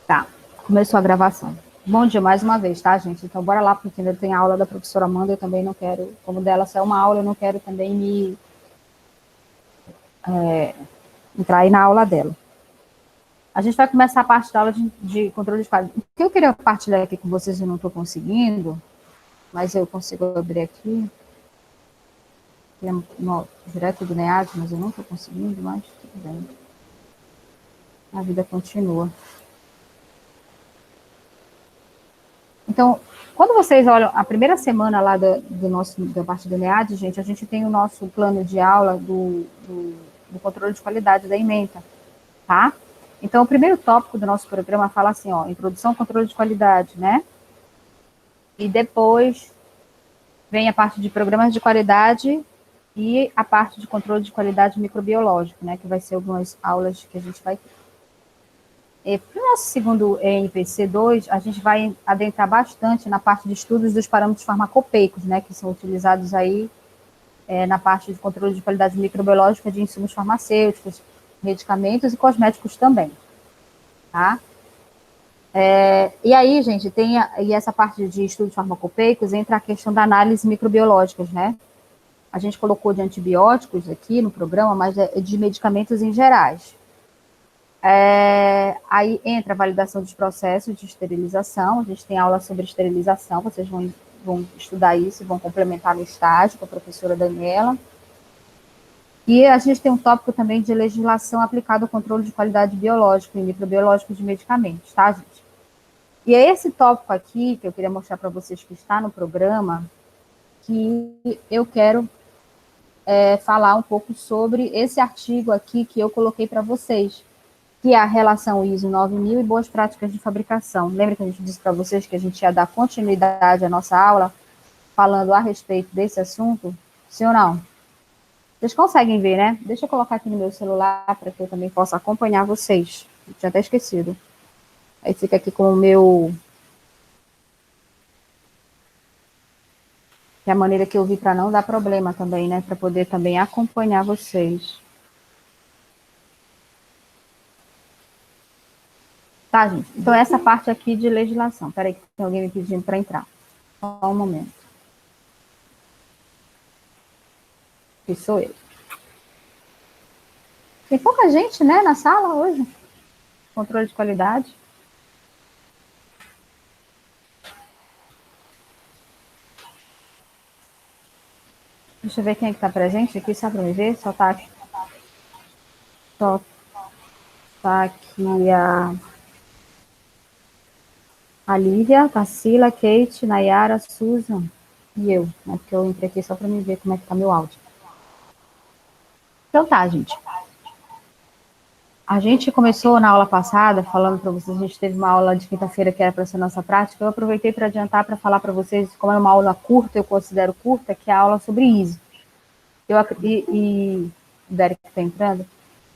Tá, começou a gravação. Bom dia mais uma vez, tá, gente? Então, bora lá, porque ainda tem a aula da professora Amanda, eu também não quero, como dela saiu uma aula, eu não quero também me entrar aí na aula dela. A gente vai começar a parte da aula de controle de qualidade. O que eu queria partilhar aqui com vocês, eu não estou conseguindo, mas eu consigo abrir aqui, direto do NEAD, mas eu não estou conseguindo, mas tudo bem. A vida continua. Então, quando vocês olham a primeira semana lá da parte do NEAD, gente, a gente tem o nosso plano de aula do controle de qualidade da ementa, tá? Então, o primeiro tópico do nosso programa fala assim, ó, introdução ao controle de qualidade, né? E depois vem a parte de programas de qualidade e a parte de controle de qualidade microbiológico, né? Que vai ser algumas aulas que a gente vai ter. Para o nosso segundo NPC2, a gente vai adentrar bastante na parte de estudos dos parâmetros farmacopeicos, né, que são utilizados aí na parte de controle de qualidade microbiológica de insumos farmacêuticos, medicamentos e cosméticos também, tá? E aí, gente, e essa parte de estudos farmacopeicos entra a questão da análise microbiológicas, né? A gente colocou de antibióticos aqui no programa, mas é de medicamentos em gerais. Aí entra a validação dos processos de esterilização, a gente tem aula sobre esterilização, vocês vão estudar isso e vão complementar no estágio com a professora Daniela. E a gente tem um tópico também de legislação aplicada ao controle de qualidade biológica e microbiológico de medicamentos, tá, gente? E é esse tópico aqui que eu queria mostrar para vocês que está no programa, que eu quero falar um pouco sobre esse artigo aqui que eu coloquei para vocês, que é a relação ISO 9000 e boas práticas de fabricação. Lembra que a gente disse para vocês que a gente ia dar continuidade à nossa aula falando a respeito desse assunto? Sim ou não? Vocês conseguem ver, né? Deixa eu colocar aqui no meu celular para que eu também possa acompanhar vocês. Eu tinha até esquecido. Aí fica aqui com o meu... que é a maneira que eu vi para não dar problema também, né? Para poder também acompanhar vocês. Tá, gente? Então, essa parte aqui de legislação. Peraí que tem alguém me pedindo para entrar. Só um momento. Que sou eu. Tem pouca gente, né, na sala hoje. Controle de qualidade. Deixa eu ver quem é que está presente aqui, só para me ver. Só tá aqui a Lívia, Tarsila, Kate, Nayara, Susan e eu. Né, porque eu entrei aqui só para me ver como é que está meu áudio. Então tá, gente. A gente começou na aula passada, falando para vocês, a gente teve uma aula de quinta-feira que era para ser nossa prática, eu aproveitei para adiantar para falar para vocês, como é uma aula curta, eu considero curta, que é a aula sobre ISO. O Derek está entrando,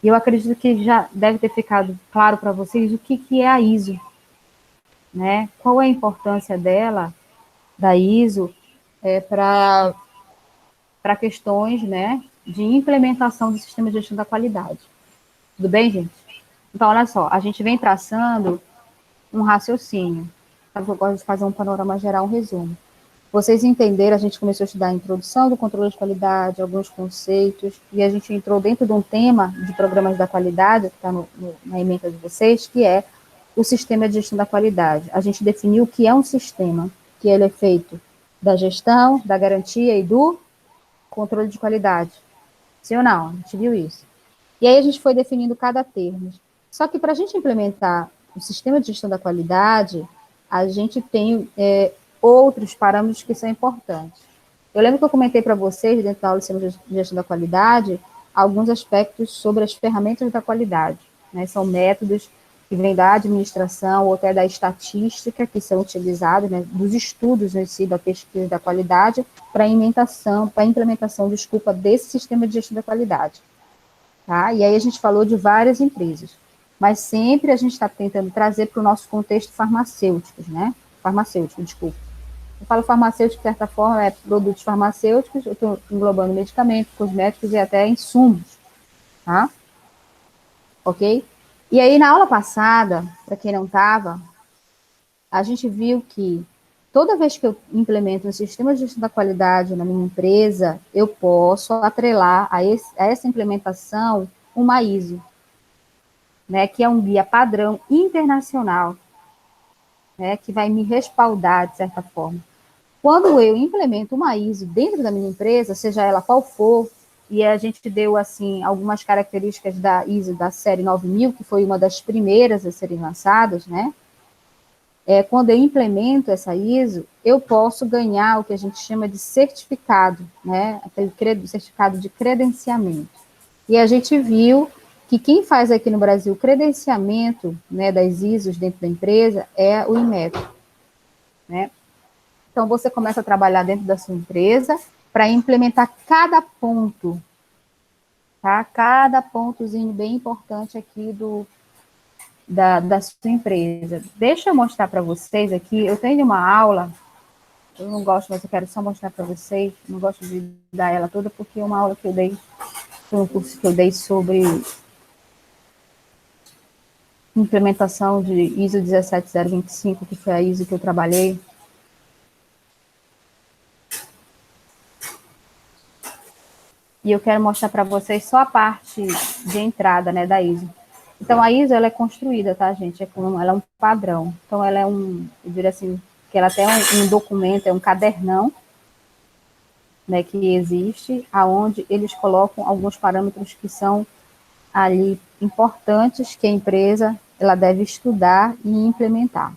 e eu acredito que já deve ter ficado claro para vocês o que é a ISO, né? Qual é a importância dela, da ISO, para questões, né, de implementação do sistema de gestão da qualidade. Tudo bem, gente? Então, olha só, a gente vem traçando um raciocínio. Eu gosto de fazer um panorama geral, um resumo. Vocês entenderam, a gente começou a estudar a introdução do controle de qualidade, alguns conceitos, e a gente entrou dentro de um tema de programas da qualidade, que está na ementa de vocês, que é o sistema de gestão da qualidade. A gente definiu o que é um sistema, que ele é feito da gestão, da garantia e do controle de qualidade. Sim ou não? A gente viu isso. E aí a gente foi definindo cada termo. Só que para a gente implementar o sistema de gestão da qualidade, a gente tem outros parâmetros que são importantes. Eu lembro que eu comentei para vocês, dentro da aula de sistema de gestão da qualidade, alguns aspectos sobre as ferramentas da qualidade. Né? São métodos que vêm da administração ou até da estatística, que são utilizados, né, dos estudos em si, da pesquisa da qualidade, para a implementação, desse sistema de gestão da qualidade. Tá? E aí a gente falou de várias empresas, mas sempre a gente está tentando trazer para o nosso contexto farmacêutico, né? Farmacêutico, desculpa. Eu falo farmacêutico, de certa forma, é produtos farmacêuticos, eu estou englobando medicamentos, cosméticos e até insumos, tá? Ok? E aí, na aula passada, para quem não estava, a gente viu que toda vez que eu implemento um sistema de gestão da qualidade na minha empresa, eu posso atrelar a essa implementação uma ISO, né, que é um guia padrão internacional, né, que vai me respaldar, de certa forma. Quando eu implemento uma ISO dentro da minha empresa, seja ela qual for, e a gente deu, assim, algumas características da ISO da série 9000, que foi uma das primeiras a serem lançadas, né, quando eu implemento essa ISO, eu posso ganhar o que a gente chama de certificado, né? Aquele certificado de credenciamento. E a gente viu que quem faz aqui no Brasil o credenciamento, né, das ISOs dentro da empresa é o Inmetro, né? Então, você começa a trabalhar dentro da sua empresa para implementar cada ponto, tá? Cada pontozinho bem importante aqui da sua empresa. Deixa eu mostrar para vocês aqui, eu tenho uma aula. Eu não gosto, mas eu quero só mostrar para vocês. Não gosto de dar ela toda, porque é uma aula que eu dei, foi um curso que eu dei sobre implementação de ISO 17025, que foi a ISO que eu trabalhei. E eu quero mostrar para vocês só a parte de entrada, né, da ISO. Então, a ISO, ela é construída, tá, gente? Ela é um padrão. Então, ela é eu diria assim, que ela até um documento, é um cadernão, né, que existe, aonde eles colocam alguns parâmetros que são ali importantes que a empresa ela deve estudar e implementar.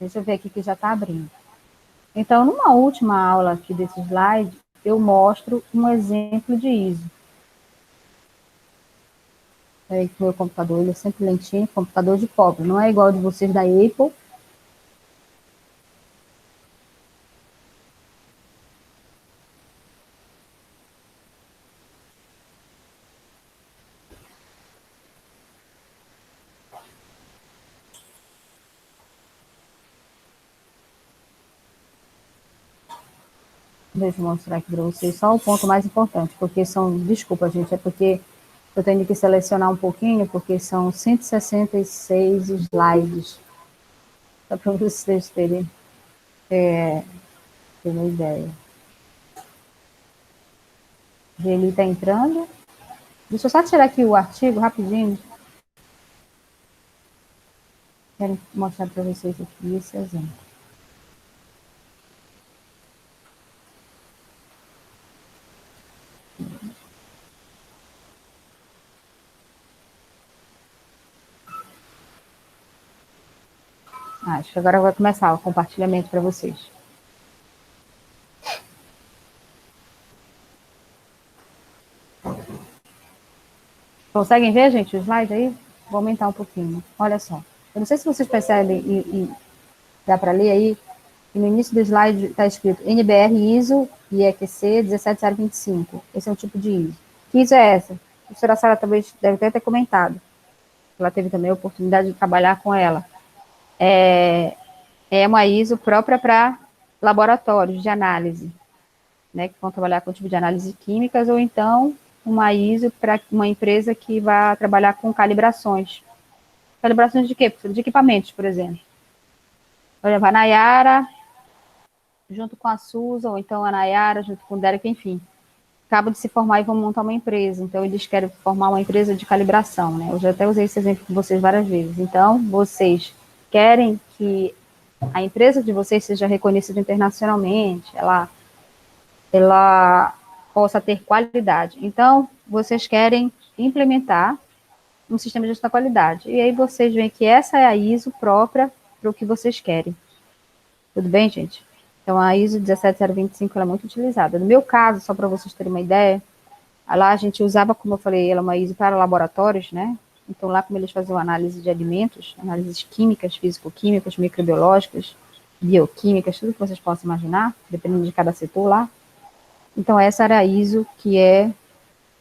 Deixa eu ver aqui que já está abrindo. Então, numa última aula aqui desse slide, eu mostro um exemplo de ISO. Aí, o meu computador ele é sempre lentinho, computador de pobre, não é igual de vocês da Apple. Deixa eu mostrar aqui para vocês só o ponto mais importante, porque desculpa, gente, é porque eu tenho que selecionar um pouquinho, porque são 166 slides, só para vocês terem uma ideia. Ele está entrando. Deixa eu só tirar aqui o artigo rapidinho. Quero mostrar para vocês aqui esse exemplo. Acho que agora vai começar o compartilhamento para vocês. Conseguem ver, gente, o slide aí? Vou aumentar um pouquinho. Olha só. Eu não sei se vocês percebem e dá para ler aí, que no início do slide está escrito NBR ISO IEQC 17025. Esse é um tipo de ISO. Que ISO é essa? A professora Sara talvez deve até ter comentado. Ela teve também a oportunidade de trabalhar com ela. É uma ISO própria para laboratórios de análise, né, que vão trabalhar com tipo de análise químicas, ou então uma ISO para uma empresa que vai trabalhar com calibrações. Calibrações de quê? De equipamentos, por exemplo. Olha, a Nayara, junto com a Susan, ou então a Nayara, junto com o Derek, enfim, acabam de se formar e vão montar uma empresa. Então, eles querem formar uma empresa de calibração, né? Eu já até usei esse exemplo com vocês várias vezes. Então, vocês querem que a empresa de vocês seja reconhecida internacionalmente, ela possa ter qualidade. Então, vocês querem implementar um sistema de gestão da qualidade. E aí vocês veem que essa é a ISO própria para o que vocês querem. Tudo bem, gente? Então, a ISO 17025 ela é muito utilizada. No meu caso, só para vocês terem uma ideia, lá a gente usava, como eu falei, ela é uma ISO para laboratórios, né? Então, lá como eles faziam análise de alimentos, análises químicas, físico-químicas, microbiológicas, bioquímicas, tudo que vocês possam imaginar, dependendo de cada setor lá. Então, essa era a ISO que é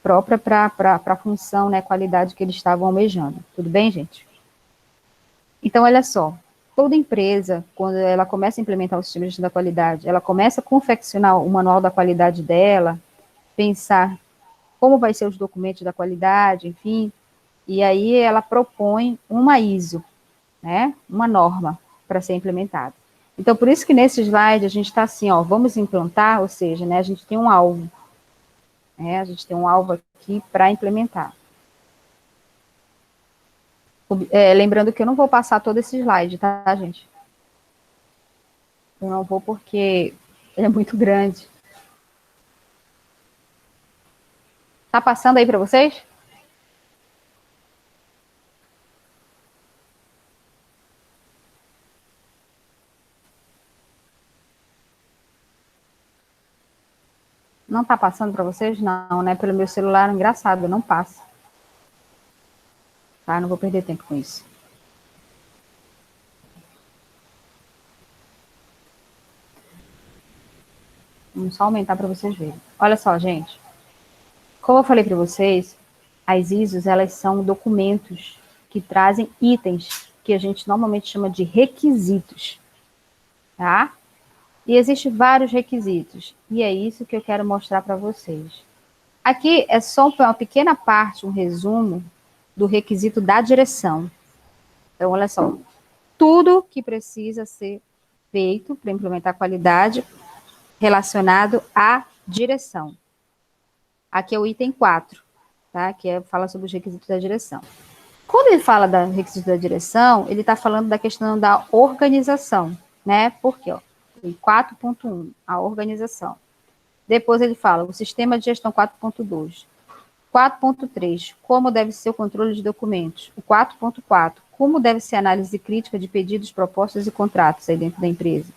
própria para a função, né, qualidade que eles estavam almejando. Tudo bem, gente? Então, olha só, toda empresa, quando ela começa a implementar o sistema de gestão da qualidade, ela começa a confeccionar o manual da qualidade dela, pensar como vai ser os documentos da qualidade, enfim, e aí ela propõe uma ISO, né, uma norma para ser implementada. Então, por isso que nesse slide a gente está assim, ó, vamos implantar, ou seja, né, a gente tem um alvo, né, a gente tem um alvo aqui para implementar. Lembrando que eu não vou passar todo esse slide, tá, gente? Eu não vou porque ele é muito grande. Tá passando aí para vocês? Não tá passando para vocês? Não, né? Pelo meu celular, engraçado, não passa. Tá? Não vou perder tempo com isso. Vamos só aumentar para vocês verem. Olha só, gente. Como eu falei para vocês, as ISOs, elas são documentos que trazem itens que a gente normalmente chama de requisitos, tá? E existem vários requisitos. E é isso que eu quero mostrar para vocês. Aqui é só uma pequena parte, um resumo do requisito da direção. Então, olha só, tudo que precisa ser feito para implementar a qualidade relacionado à direção. Aqui é o item 4, tá? Que fala sobre os requisitos da direção. Quando ele fala da requisito da direção, ele está falando da questão da organização, né? Por quê? Ó, 4.1, a organização. Depois ele fala o sistema de gestão 4.2. 4.3, como deve ser o controle de documentos. O 4.4, como deve ser a análise crítica de pedidos, propostas e contratos aí dentro da empresa.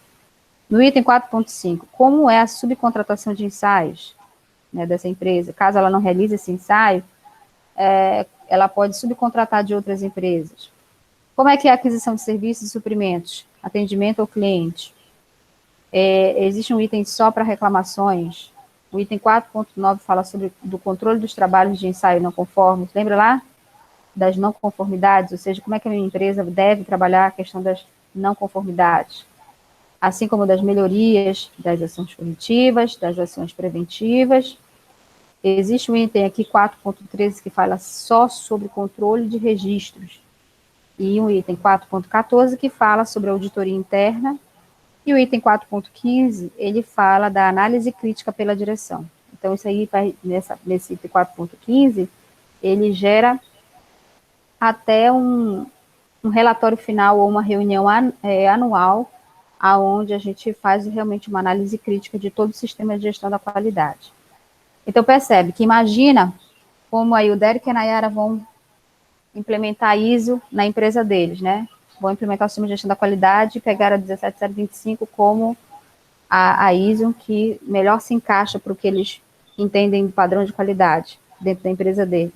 No item 4.5, como é a subcontratação de ensaios, né, dessa empresa. Caso ela não realize esse ensaio, ela pode subcontratar de outras empresas. Como é que é a aquisição de serviços e suprimentos? Atendimento ao cliente. Existe um item só para reclamações. O item 4.9 fala sobre do controle dos trabalhos de ensaio não conformes. Lembra lá? Das não conformidades, ou seja, como é que a minha empresa deve trabalhar a questão das não conformidades. Assim como das melhorias, das ações corretivas, das ações preventivas. Existe um item aqui, 4.13, que fala só sobre controle de registros. E um item 4.14, que fala sobre a auditoria interna. E o item 4.15, ele fala da análise crítica pela direção. Então, isso aí, nesse item 4.15, ele gera até um relatório final ou uma reunião anual, aonde a gente faz realmente uma análise crítica de todo o sistema de gestão da qualidade. Então, percebe que imagina como aí o Derek e a Nayara vão implementar a ISO na empresa deles, né? Vão implementar o sistema de gestão da qualidade e pegar a 17025 como a ISO que melhor se encaixa para o que eles entendem do padrão de qualidade dentro da empresa dele.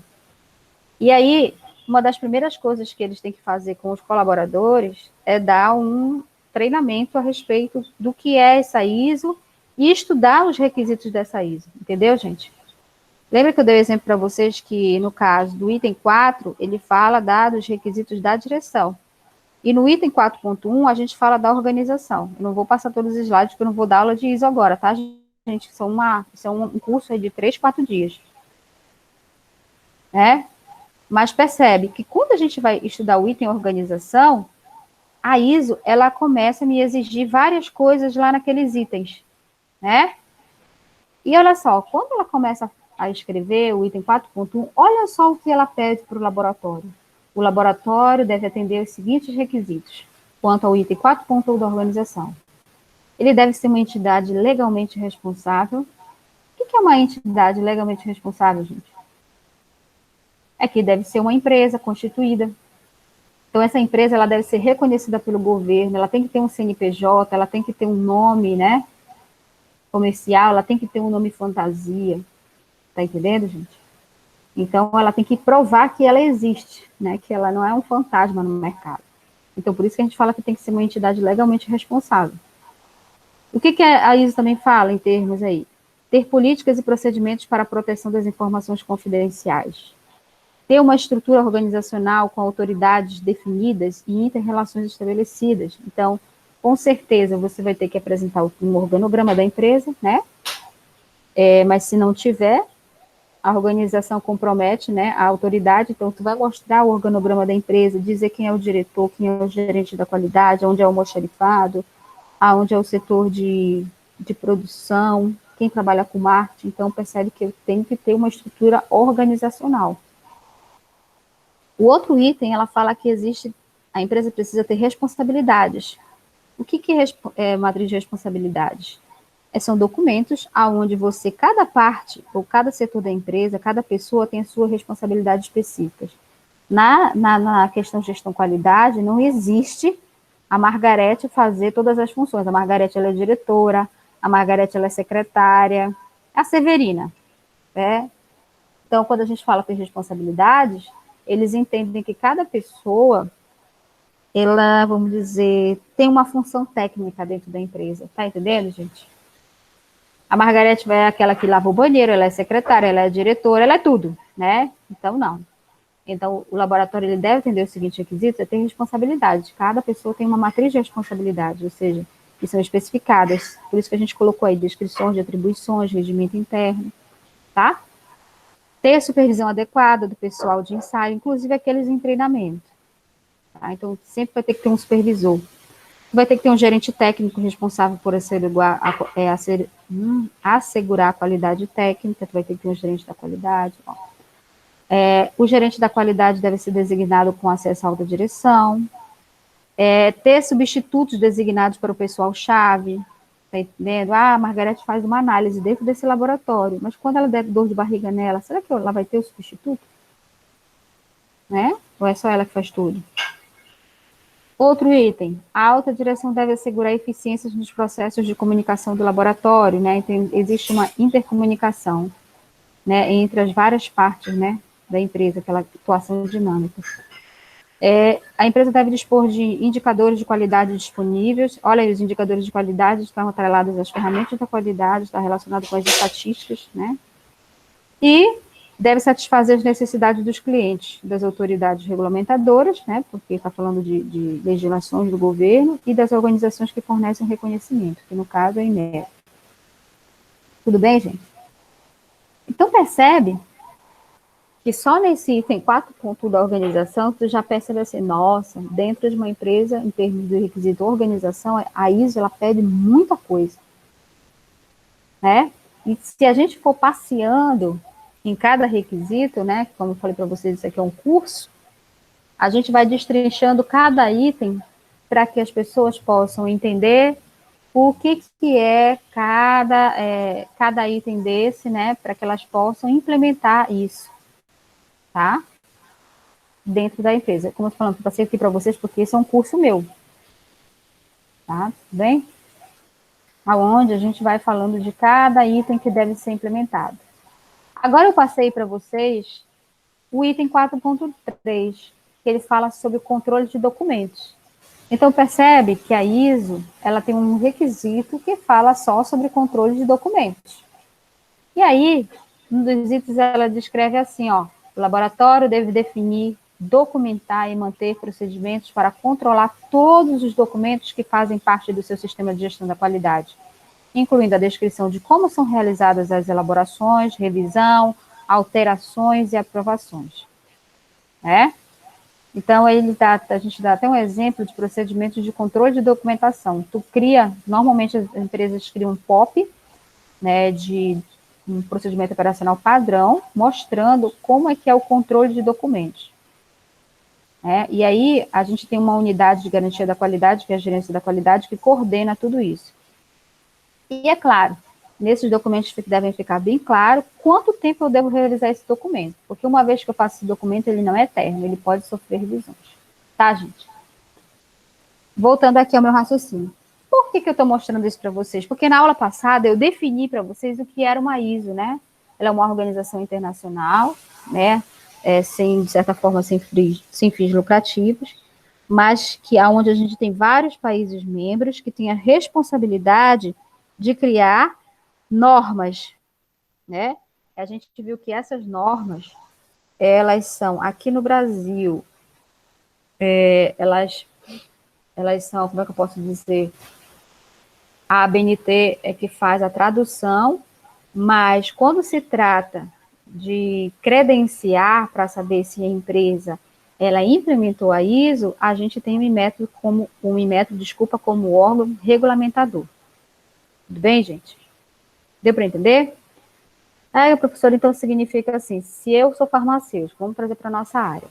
E aí, uma das primeiras coisas que eles têm que fazer com os colaboradores é dar um treinamento a respeito do que é essa ISO e estudar os requisitos dessa ISO, entendeu, gente? Lembra que eu dei o exemplo para vocês que, no caso do item 4, ele fala dos requisitos da direção. E no item 4.1, a gente fala da organização. Eu não vou passar todos os slides, porque eu não vou dar aula de ISO agora, tá, gente? Isso é um curso de 3, 4 dias. Né? Mas percebe que quando a gente vai estudar o item organização, a ISO, ela começa a me exigir várias coisas lá naqueles itens, né? E olha só, quando ela começa a escrever o item 4.1, olha só o que ela pede para o laboratório. O laboratório deve atender os seguintes requisitos, quanto ao item 4.1 da organização. Ele deve ser uma entidade legalmente responsável. O que é uma entidade legalmente responsável, gente? É que deve ser uma empresa constituída. Então, essa empresa ela deve ser reconhecida pelo governo, ela tem que ter um CNPJ, ela tem que ter um nome, né, comercial, ela tem que ter um nome fantasia. Tá entendendo, gente? Então, ela tem que provar que ela existe, né, que ela não é um fantasma no mercado. Então, por isso que a gente fala que tem que ser uma entidade legalmente responsável. O que a ISO também fala em termos aí? Ter políticas e procedimentos para a proteção das informações confidenciais. Ter uma estrutura organizacional com autoridades definidas e inter-relações estabelecidas. Então, com certeza, você vai ter que apresentar um organograma da empresa, né? Mas se não tiver, a organização compromete, né, a autoridade, então tu vai mostrar o organograma da empresa, dizer quem é o diretor, quem é o gerente da qualidade, onde é o almoxarifado, aonde é o setor de produção, quem trabalha com marketing, então percebe que eu tenho que ter uma estrutura organizacional. O outro item, ela fala que existe, a empresa precisa ter responsabilidades. O que é matriz de responsabilidades? São documentos onde você, cada parte, ou cada setor da empresa, cada pessoa tem a sua responsabilidade específica. Na questão de gestão qualidade, não existe a Margarete fazer todas as funções. A Margarete, ela é diretora, a Margarete, ela é secretária, a Severina, né? Então, quando a gente fala de responsabilidades, eles entendem que cada pessoa, ela, vamos dizer, tem uma função técnica dentro da empresa. Tá entendendo, gente? A Margarete é aquela que lava o banheiro, ela é secretária, ela é diretora, ela é tudo, né? Então, não. Então, o laboratório ele deve atender os seguintes requisitos: ter responsabilidade. Cada pessoa tem uma matriz de responsabilidade, ou seja, que são especificadas. Por isso que a gente colocou aí descrições de atribuições, regimento interno, tá? Ter a supervisão adequada do pessoal de ensaio, inclusive aqueles em treinamento. Tá? Então, sempre vai ter que ter um supervisor. Vai ter que ter um gerente técnico responsável por assegurar a qualidade técnica, tu vai ter que ter um gerente da qualidade. O gerente da qualidade deve ser designado com acesso à alta direção. Ter substitutos designados para o pessoal-chave, tá entendendo? A Margarete faz uma análise dentro desse laboratório, mas quando ela der dor de barriga nela, será que ela vai ter o substituto? Né? Ou é só ela que faz tudo? Outro item, a alta direção deve assegurar eficiências nos processos de comunicação do laboratório, né? Então, existe uma intercomunicação, né, entre as várias partes, né, da empresa, aquela atuação dinâmica. A empresa deve dispor de indicadores de qualidade disponíveis. Olha aí, os indicadores de qualidade estão atrelados às ferramentas da qualidade, está relacionado com as estatísticas, né? E deve satisfazer as necessidades dos clientes, das autoridades regulamentadoras, né, porque está falando de legislações do governo, e das organizações que fornecem reconhecimento, que no caso é a INEA. Tudo bem, gente? Então, percebe que só nesse item 4.1 da organização, tu já percebe assim, nossa, dentro de uma empresa, em termos de requisito organização, a ISO, ela pede muita coisa, né? E se a gente for passeando em cada requisito, né, como eu falei para vocês, isso aqui é um curso, a gente vai destrinchando cada item para que as pessoas possam entender o que é cada item desse, né, para que elas possam implementar isso, tá? Dentro da empresa. Como eu estou falando, eu passei aqui para vocês porque esse é um curso meu, tá? Tudo bem? Aonde a gente vai falando de cada item que deve ser implementado. Agora eu passei para vocês o item 4.3, que ele fala sobre o controle de documentos. Então, percebe que a ISO, ela tem um requisito que fala só sobre controle de documentos. E aí, um dos itens, ela descreve assim, ó, o laboratório deve definir, documentar e manter procedimentos para controlar todos os documentos que fazem parte do seu sistema de gestão da qualidade, incluindo a descrição de como são realizadas as elaborações, revisão, alterações e aprovações. Né? Então, a gente dá até um exemplo de procedimentos de controle de documentação. Normalmente as empresas criam um POP, né, de um procedimento operacional padrão, mostrando como é que é o controle de documentos. E aí, a gente tem uma unidade de garantia da qualidade, que é a gerência da qualidade, que coordena tudo isso. E é claro, nesses documentos devem ficar bem claro quanto tempo eu devo realizar esse documento, porque uma vez que eu faço esse documento, ele não é eterno, ele pode sofrer revisões. Tá, gente? Voltando aqui ao meu raciocínio. Por que eu estou mostrando isso para vocês? Porque na aula passada eu defini para vocês o que era uma ISO, né? Ela é uma organização internacional, né? De certa forma, sem fins lucrativos, mas que é onde a gente tem vários países membros que têm a responsabilidade de criar normas, né? A gente viu que essas normas, elas são, aqui no Brasil, elas são, como é que eu posso dizer? A ABNT é que faz a tradução, mas quando se trata de credenciar para saber se a empresa ela implementou a ISO, a gente tem como órgão regulamentador. Tudo bem, gente? Deu para entender? Professor, então significa assim, se eu sou farmacêutico, vamos trazer para a nossa área.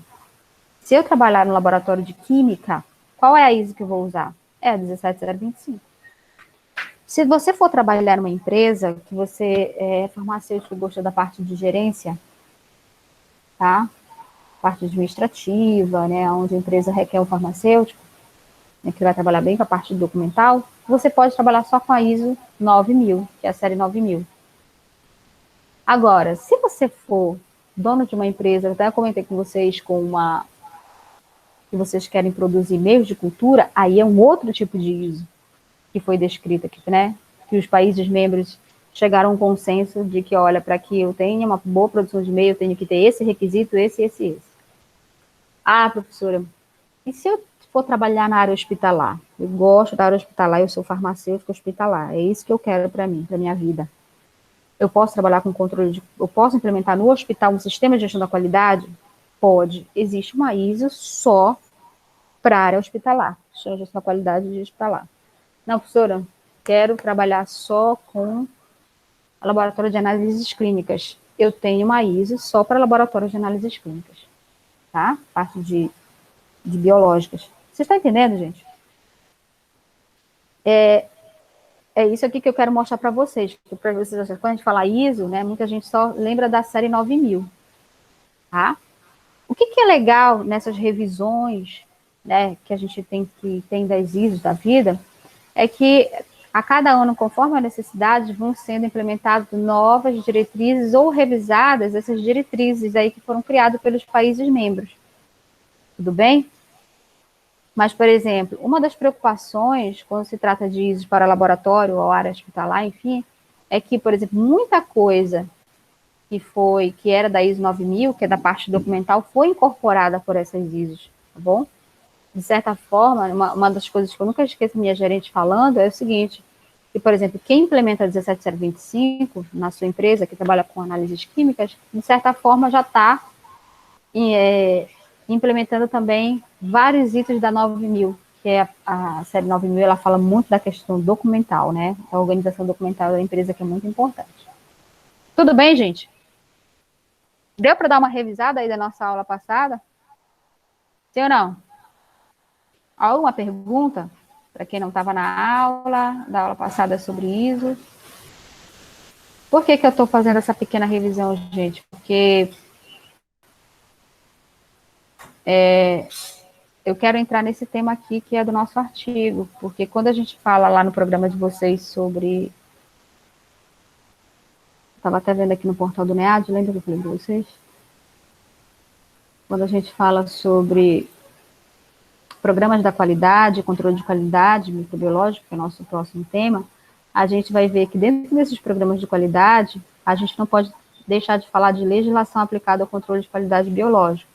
Se eu trabalhar no laboratório de química, qual é a ISO que eu vou usar? É a 17025. Se você for trabalhar numa empresa, que você é farmacêutico e gosta da parte de gerência, tá? Parte administrativa, né, onde a empresa requer um farmacêutico, né, que vai trabalhar bem com a parte documental, você pode trabalhar só com a ISO 9000, que é a série 9000. Agora, se você for dono de uma empresa, eu até comentei com vocês que vocês querem produzir meios de cultura, aí é um outro tipo de ISO que foi descrito aqui, né? Que os países membros chegaram a um consenso de que, olha, para que eu tenha uma boa produção de meio, eu tenho que ter esse requisito, esse. Professora, e se eu for trabalhar na área hospitalar? Eu gosto da área hospitalar, eu sou farmacêutica hospitalar, é isso que eu quero para mim, para minha vida. Eu posso trabalhar com eu posso implementar no hospital um sistema de gestão da qualidade? Pode. Existe uma ISO só para a área hospitalar, gestão da qualidade de hospitalar. Não, professora, quero trabalhar só com laboratório de análises clínicas. Eu tenho uma ISO só para laboratório de análises clínicas, tá? Parte de biológicas. Você está entendendo, gente? É isso aqui que eu quero mostrar para vocês. Quando a gente fala ISO, né, muita gente só lembra da série 9000, tá? O que é legal nessas revisões, né, que a gente tem das ISOs da vida, é que a cada ano, conforme a necessidade, vão sendo implementadas novas diretrizes ou revisadas essas diretrizes aí que foram criadas pelos países membros. Tudo bem? Mas, por exemplo, uma das preocupações quando se trata de ISOs para laboratório ou área hospitalar, enfim, é que, por exemplo, muita coisa que era da ISO 9000, que é da parte documental, foi incorporada por essas ISOs, tá bom? De certa forma, uma das coisas que eu nunca esqueço minha gerente falando é o seguinte, que, por exemplo, quem implementa 17025 na sua empresa, que trabalha com análises químicas, de certa forma já está implementando também vários itens da 9000, que é a série 9000, ela fala muito da questão documental, né? A organização documental da empresa que é muito importante. Tudo bem, gente? Deu para dar uma revisada aí da nossa aula passada? Sim ou não? Alguma pergunta? Para quem não estava na aula, da aula passada sobre ISO. Por que eu estou fazendo essa pequena revisão, gente? Porque eu quero entrar nesse tema aqui, que é do nosso artigo, porque quando a gente fala lá no programa de vocês sobre... Estava até vendo aqui no portal do NEAD, lembra que eu falei para vocês? Quando a gente fala sobre programas da qualidade, controle de qualidade microbiológico, que é o nosso próximo tema, a gente vai ver que dentro desses programas de qualidade, a gente não pode deixar de falar de legislação aplicada ao controle de qualidade biológico.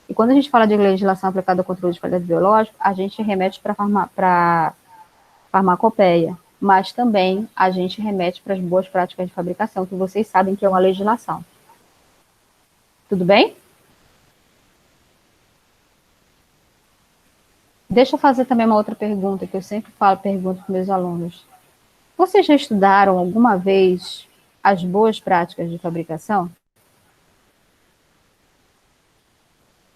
E quando a gente fala de legislação aplicada ao controle de qualidade biológico, a gente remete para farmacopeia, mas também a gente remete para as boas práticas de fabricação, que vocês sabem que é uma legislação. Tudo bem? Deixa eu fazer também uma outra pergunta, que eu sempre pergunto para meus alunos. Vocês já estudaram alguma vez as boas práticas de fabricação?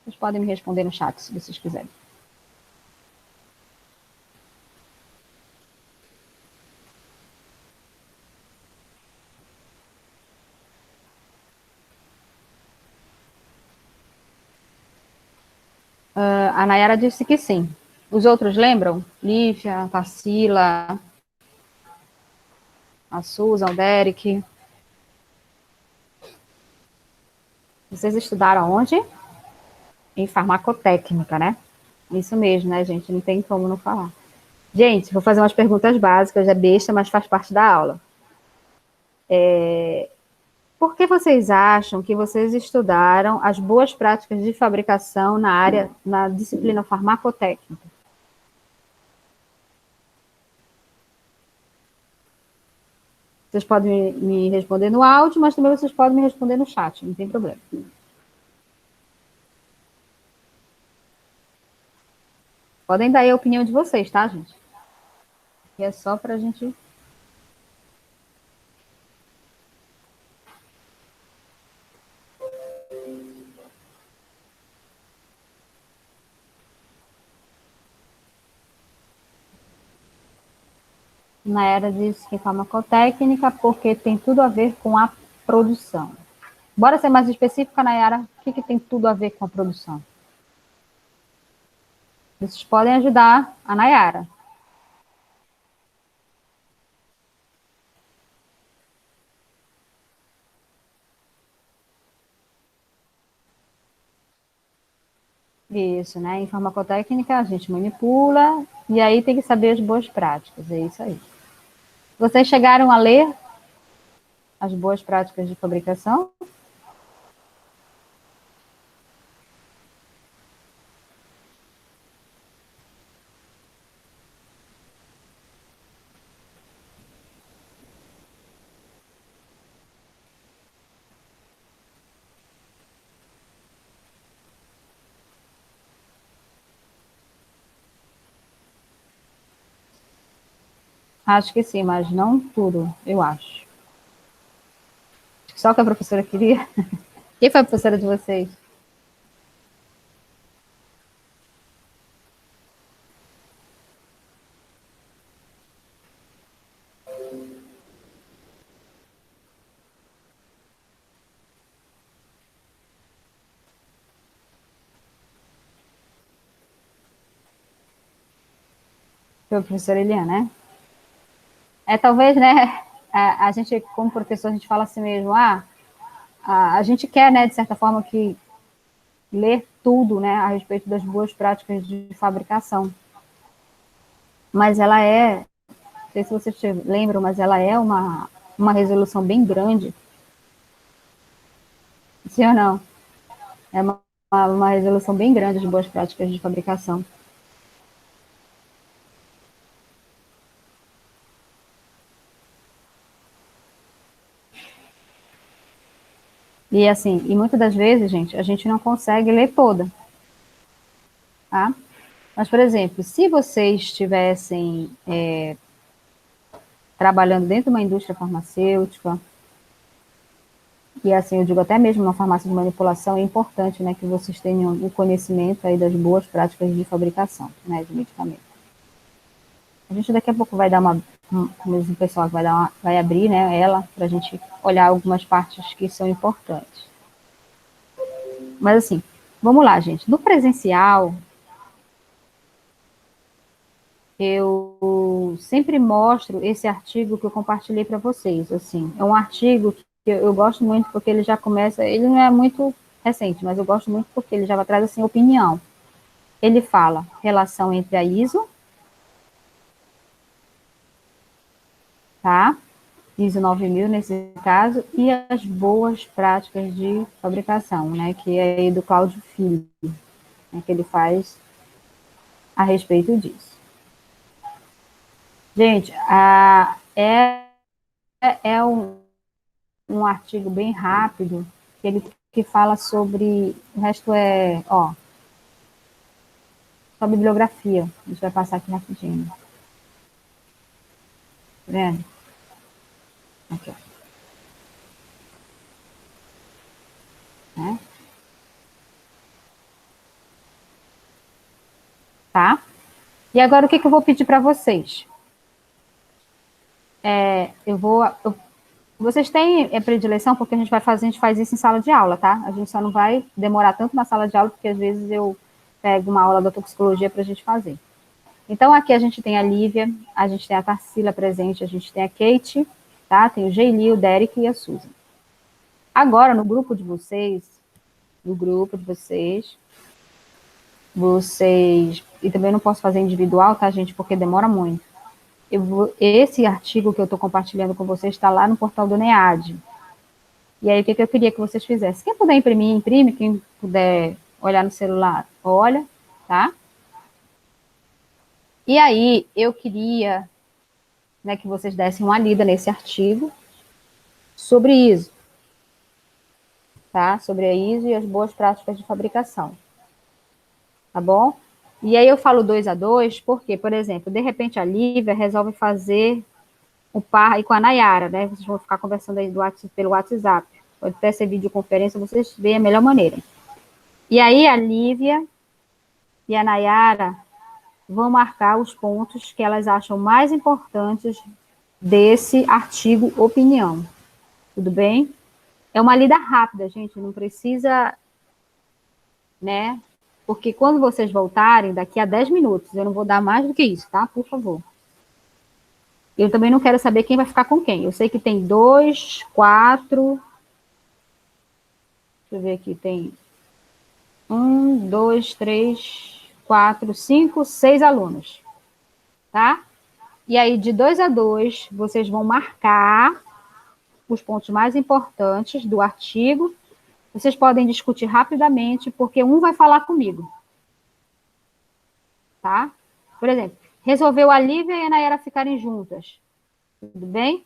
Vocês podem me responder no chat, se vocês quiserem. A Nayara disse que sim. Os outros lembram? Lívia, Tarsila, a Susan, o Derek. Vocês estudaram onde? Em farmacotécnica, né? Isso mesmo, né, gente? Não tem como não falar. Gente, vou fazer umas perguntas básicas, é besta, mas faz parte da aula. Por que vocês acham que vocês estudaram as boas práticas de fabricação na disciplina farmacotécnica? Vocês podem me responder no áudio, mas também vocês podem me responder no chat, não tem problema. Podem dar aí a opinião de vocês, tá, gente? E é só para a gente. Na era de farmacotécnica, porque tem tudo a ver com a produção. Bora ser mais específica, Nayara, o que tem tudo a ver com a produção? Vocês podem ajudar a Nayara. Isso, né? Em farmacotécnica, a gente manipula e aí tem que saber as boas práticas, é isso aí. Vocês chegaram a ler as boas práticas de fabricação? Acho que sim, mas não tudo, eu acho. Só o que a professora queria. Quem foi a professora de vocês? Foi a professora Eliana, né? Talvez, né, a gente, como professor, a gente fala assim mesmo, a gente quer, né, de certa forma, que ler tudo, né, a respeito das boas práticas de fabricação. Mas ela não sei se vocês lembram, mas ela é uma resolução bem grande. Sim ou não? É uma resolução bem grande de boas práticas de fabricação. E assim, e muitas das vezes, gente, a gente não consegue ler toda, tá? Mas, por exemplo, se vocês estivessem trabalhando dentro de uma indústria farmacêutica, e assim, eu digo até mesmo uma farmácia de manipulação, é importante, né, que vocês tenham o conhecimento aí das boas práticas de fabricação, né, de medicamentos. A gente daqui a pouco vai dar mesmo o pessoal vai abrir, né, ela, para a gente olhar algumas partes que são importantes. Mas assim, vamos lá, gente. No presencial, eu sempre mostro esse artigo que eu compartilhei para vocês. Assim, é um artigo que eu gosto muito porque ele já começa, ele não é muito recente, mas eu gosto muito porque ele já traz assim opinião. Ele fala relação entre a ISO, tá? ISO 9000 nesse caso, e as boas práticas de fabricação, né? Que é aí do Cláudio Filho, né, que ele faz a respeito disso. Gente, é um artigo bem rápido, que fala sobre, o resto só bibliografia. A gente vai passar aqui rapidinho. Tá vendo? Aqui, ó. Né? Tá? E agora o que eu vou pedir para vocês? Vocês têm predileção, porque a gente faz isso em sala de aula, tá? A gente só não vai demorar tanto na sala de aula, porque às vezes eu pego uma aula da toxicologia para a gente fazer. Então, aqui a gente tem a Lívia, a gente tem a Tarsila presente, a gente tem a Kate, tá? Tem o Geili, o Derek e a Susan. Agora, no grupo de vocês, e também não posso fazer individual, tá, gente? Porque demora muito. Esse artigo que eu estou compartilhando com vocês está lá no portal do NEAD. E aí, o que eu queria que vocês fizessem? Quem puder imprimir, imprime. Quem puder olhar no celular, olha, tá? E aí, eu queria né, que vocês dessem uma lida nesse artigo sobre ISO, tá? Sobre a ISO e as boas práticas de fabricação, tá bom? E aí eu falo 2 a 2, porque, por exemplo, de repente a Lívia resolve fazer o par aí com a Nayara, né? Vocês vão ficar conversando aí pelo WhatsApp. Pode até ser videoconferência, vocês veem a melhor maneira. E aí a Lívia e a Nayara vão marcar os pontos que elas acham mais importantes desse artigo opinião. Tudo bem? É uma lida rápida, gente, não precisa, né? Porque quando vocês voltarem, daqui a 10 minutos, eu não vou dar mais do que isso, tá? Por favor. Eu também não quero saber quem vai ficar com quem. Eu sei que tem 2, 4. Deixa eu ver aqui, tem 1, 2, 3, 4, 5, 6 alunos, tá? E aí, de 2 a 2, vocês vão marcar os pontos mais importantes do artigo. Vocês podem discutir rapidamente, porque um vai falar comigo, tá? Por exemplo, resolveu a Lívia e a Nayara ficarem juntas, tudo bem?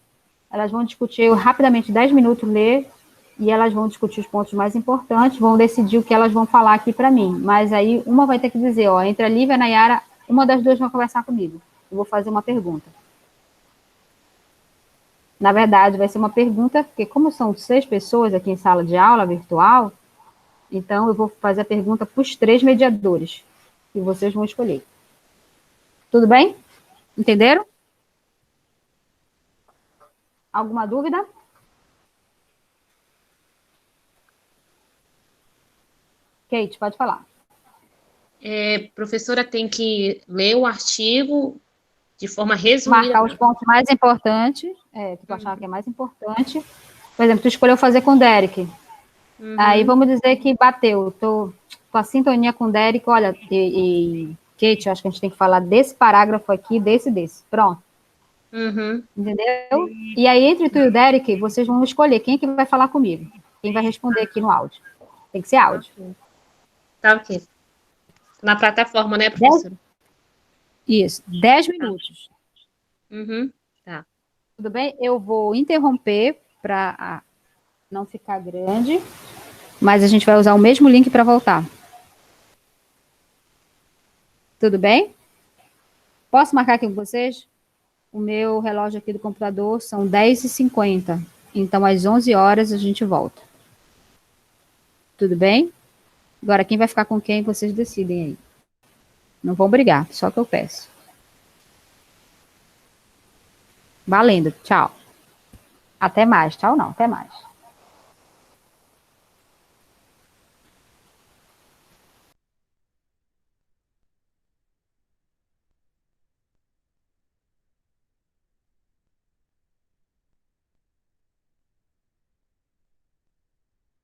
Elas vão discutir rapidamente, 10 minutos, ler, e elas vão discutir os pontos mais importantes, vão decidir o que elas vão falar aqui para mim. Mas aí, uma vai ter que dizer, ó, entre a Lívia e a Nayara, uma das duas vai conversar comigo. Eu vou fazer uma pergunta. Na verdade, vai ser uma pergunta, porque como são 6 pessoas aqui em sala de aula virtual, então eu vou fazer a pergunta para os 3 mediadores, e vocês vão escolher. Tudo bem? Entenderam? Alguma dúvida? Kate, pode falar. Professora, tem que ler o artigo de forma resumida. Marcar os pontos mais importantes, que tu achava que é mais importante. Por exemplo, tu escolheu fazer com o Derek. Aí vamos dizer que bateu. Tô a sintonia com o Derek, olha, e Kate, acho que a gente tem que falar desse parágrafo aqui, desse. Pronto. Entendeu? E aí, entre tu e o Derek, vocês vão escolher quem é que vai falar comigo. Quem vai responder aqui no áudio. Tem que ser áudio. Tá ok. Na plataforma, né, professora? Isso, 10 minutos. Tá. Tudo bem? Eu vou interromper para não ficar grande, mas a gente vai usar o mesmo link para voltar. Tudo bem? Posso marcar aqui com vocês? O meu relógio aqui do computador são 10h50. Então, às 11 horas a gente volta. Tudo bem? Agora, quem vai ficar com quem, vocês decidem aí. Não vão brigar, só que eu peço. Valendo, tchau. Até mais, tchau não, até mais.